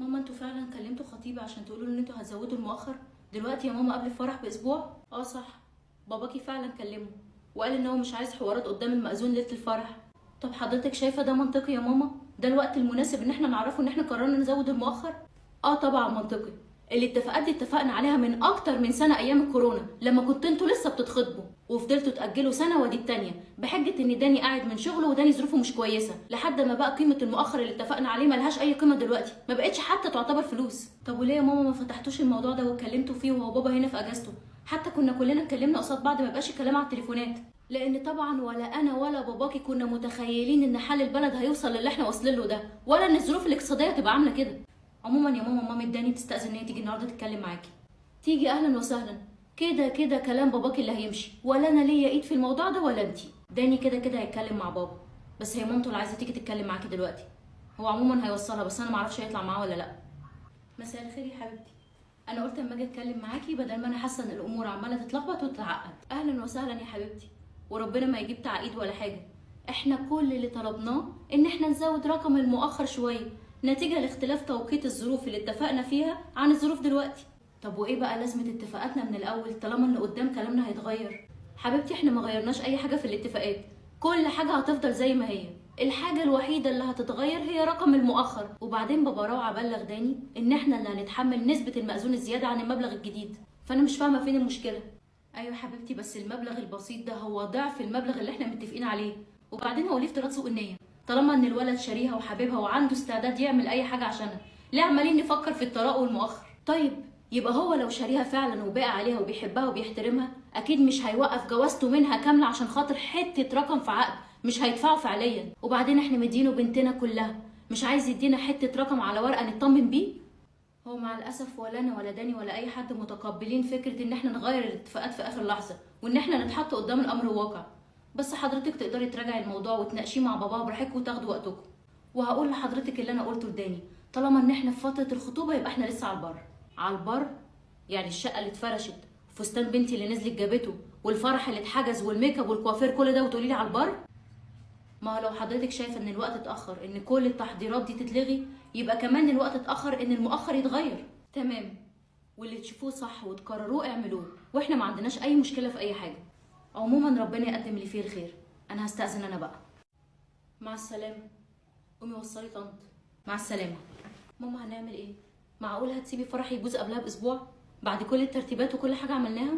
ماما انتوا فعلا كلمتوا خطيبي عشان تقولوا ان انتوا هتزودوا المؤخر دلوقتي يا ماما قبل الفرح باسبوع؟ اه صح، باباكي فعلا كلمه وقال ان هو مش عايز حوارات قدام المأذون ليله الفرح. طب حضرتك شايفه ده منطقي يا ماما؟ ده الوقت المناسب ان احنا نعرفه ان احنا قررنا نزود المؤخر؟ اه طبعا منطقي. الاتفاقات دي اتفقنا عليها من اكتر من سنه ايام الكورونا لما كنتوا انتوا لسه بتتخطبوا، وفضلتوا تاجلوا سنه ودي التانيه بحجه ان داني قاعد من شغله وداني ظروفه مش كويسه، لحد ما بقى قيمه المؤخر اللي اتفقنا عليه ملهاش اي قيمه دلوقتي، ما بقتش حتى تعتبر فلوس. طب وليه يا ماما ما فتحتوش الموضوع ده واتكلمتوا فيه وهو بابا هنا في اجازته؟ حتى كنا كلنا اتكلمنا قصاد بعض، ما بقاش الكلام على التليفونات. لان طبعا ولا انا ولا باباكي كنا متخيلين ان حال البلد هيوصل للي احنا واصلين له ده، ولا ان الظروف الاقتصاديه تبقى عامله كده. عموما يا ماما، مامة داني تستأذن ان هي تيجي النهارده تتكلم معاكي. تيجي اهلا وسهلا. كده كده كلام باباكي اللي هيمشي، ولا انا ليا ايد في الموضوع ده ولا انتي. داني كده كده هيتكلم مع بابا، بس هي مامته اللي عايزه تيجي تتكلم معاكي دلوقتي. هو عموما هيوصلها، بس انا معرفش هيطلع معاه ولا لا. مساء الخير يا حبيبتي. انا قلت اما اجي اتكلم معاكي بدل ما انا حاسه ان الامور عماله تتلخبط وتتعقد. اهلا وسهلا يا حبيبتي، وربنا ما يجيب تعقيد ولا حاجه. احنا كل اللي طلبناه ان احنا نزود رقم المؤخر شويه نتيجه لاختلاف توقيت الظروف اللي اتفقنا فيها عن الظروف دلوقتي. طب وايه بقى لازمه اتفاقاتنا من الاول طالما ان قدام كلامنا هيتغير؟ حبيبتي احنا ما غيرناش اي حاجه في الاتفاقات، كل حاجه هتفضل زي ما هي. الحاجه الوحيده اللي هتتغير هي رقم المؤخر. وبعدين بابا روعه بلغ داني ان احنا اللي هنتحمل نسبه المأذون الزياده عن المبلغ الجديد، فانا مش فاهمه فين المشكله. ايوه حبيبتي، بس المبلغ البسيط ده هو ضعف المبلغ اللي احنا متفقين عليه. وبعدين هو ليه افتراض سوء النيه؟ طالما ان الولد شاريها وحبيبها وعنده استعداد يعمل اي حاجه عشانها، ليه عمالين نفكر في الطلاق والمؤخر؟ طيب يبقى هو لو شاريها فعلا وباقي عليها وبيحبها وبيحترمها، اكيد مش هيوقف جوازته منها كامله عشان خاطر حته رقم في عقد مش هيدفعه فعليا. وبعدين احنا مدينه بنتنا كلها، مش عايز يدينا حته رقم على ورقه نطمن بيه؟ هو مع الاسف ولا انا ولا داني ولا اي حد متقبلين فكره ان احنا نغير الاتفاقات في اخر لحظه وان احنا نتحط قدام الامر الواقع. بس حضرتك تقدري تراجعي الموضوع وتناقشيه مع باباه براحتكم وتاخدوا وقتكم. وهقول لحضرتك اللي انا قلته لداني، طالما ان احنا في فتره الخطوبه يبقى احنا لسه على البر. على البر يعني الشقه اللي اتفرشت، فستان بنتي اللي نزلت جابته، والفرح اللي اتحجز، والميك اب والكوافير، كل ده وتقولي لي على البر؟ ما لو حضرتك شايفه ان الوقت اتاخر ان كل التحضيرات دي تتلغي، يبقى كمان الوقت اتاخر ان المؤخر يتغير. تمام، واللي تشوفوه صح وتقرروه اعملوه، واحنا ما عندناش اي مشكله في اي حاجه. عموما ربنا يقدم اللي فيه الخير. انا هستأذن انا بقى. مع السلامه. قومي وصلي طنط. مع السلامه. ماما هنعمل ايه؟ معقول هتسيبي فرح يجوز قبلها باسبوع بعد كل الترتيبات وكل حاجه عملناها؟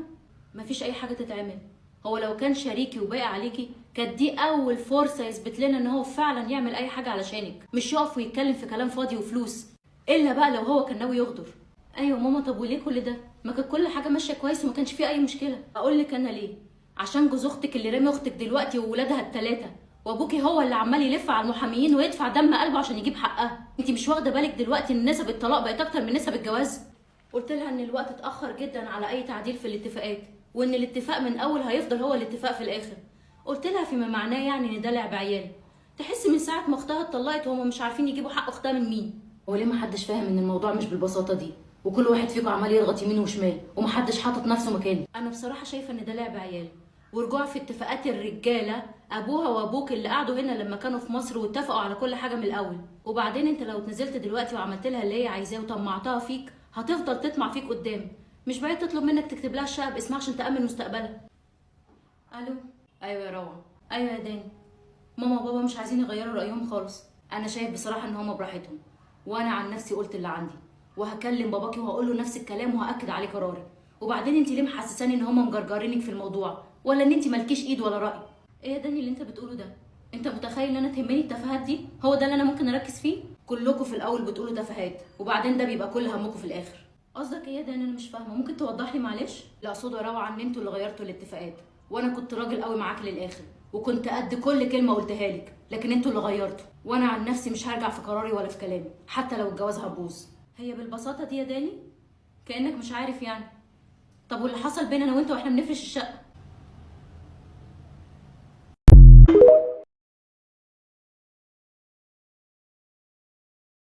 مفيش اي حاجه تتعمل. هو لو كان شريكي وباقي عليكي كانت دي اول فرصه يثبت لنا ان هو فعلا يعمل اي حاجه علشانك، مش يقف ويتكلم في كلام فاضي وفلوس. الا بقى لو هو كان ناوي يغدر. ايوه ماما، طب وليه كل ده؟ ما كانت كل حاجه ماشيه كويس وما كانش فيه اي مشكله. اقول لك انا ليه؟ عشان جوز اختك اللي رامي اختك دلوقتي وولادها الثلاثه، وابوكي هو اللي عمال يلف على المحاميين ويدفع دم قلبه عشان يجيب حقها. انت مش واخده بالك دلوقتي ان نسب الطلاق بقت اكتر من نسب الجواز؟ قلت لها ان الوقت اتاخر جدا على اي تعديل في الاتفاقات، وان الاتفاق من اول هيفضل هو الاتفاق في الاخر. قلت لها فيما معناه يعني ان ده لعب عيال. تحس من ساعه ما اختها اتطلقت وهم مش عارفين يجيبوا حق اختها من مين. هو ليه محدش فاهم ان الموضوع مش بالبساطه دي، وكل واحد فيكم عمال يضغط يمين وشمال ومحدش حاطط نفسه مكانه؟ انا بصراحه شايفه ان ده لعب عيال ورجوع في اتفاقات الرجاله، ابوها وابوك اللي قعدوا هنا لما كانوا في مصر واتفقوا على كل حاجه من الاول. وبعدين انت لو نزلت دلوقتي وعملت لها اللي هي عايزاه وطمعتها فيك، هتفضل تطمع فيك قدام. مش بعيد تطلب منك تكتب لها الشقه باسمها عشان تامن مستقبلها. الو. ايوه يا روعه. ايوه يا داني. ماما وبابا مش عايزين يغيروا رايهم خالص. انا شايف بصراحه ان هما براحتهم، وانا عن نفسي قلت اللي عندي، وهكلم باباكي وهقول له نفس الكلام وهاكد عليه قراري. وبعدين انت ليه محسساني ان هما مجرجرينك في الموضوع، ولا ان انت مالكيش ايد ولا راي؟ ايه يا داني اللي انت بتقوله ده؟ انت متخيل ان انا تهمني التفاهات دي؟ هو ده اللي انا ممكن اركز فيه؟ كلكم في الاول بتقولوا تفاهات، وبعدين ده بيبقى كل همكم في الاخر. قصدك ايه يا داني؟ انا مش فاهمه، ممكن توضح لي معلش؟ لا، اقصد روعه ان انتوا اللي غيرتوا الاتفاقات، وانا كنت راجل قوي معاك للاخر وكنت قد كل كلمه قلتها لك، لكن انتوا اللي غيرتوا. وانا عن نفسي مش هرجع في قراري ولا في كلامي حتى لو الجواز هتبوظ. هي بالبساطه دي يا داني؟ كانك مش عارف يعني. طب واللي حصل بيننا انا وانت واحنا بنفرش الشقه؟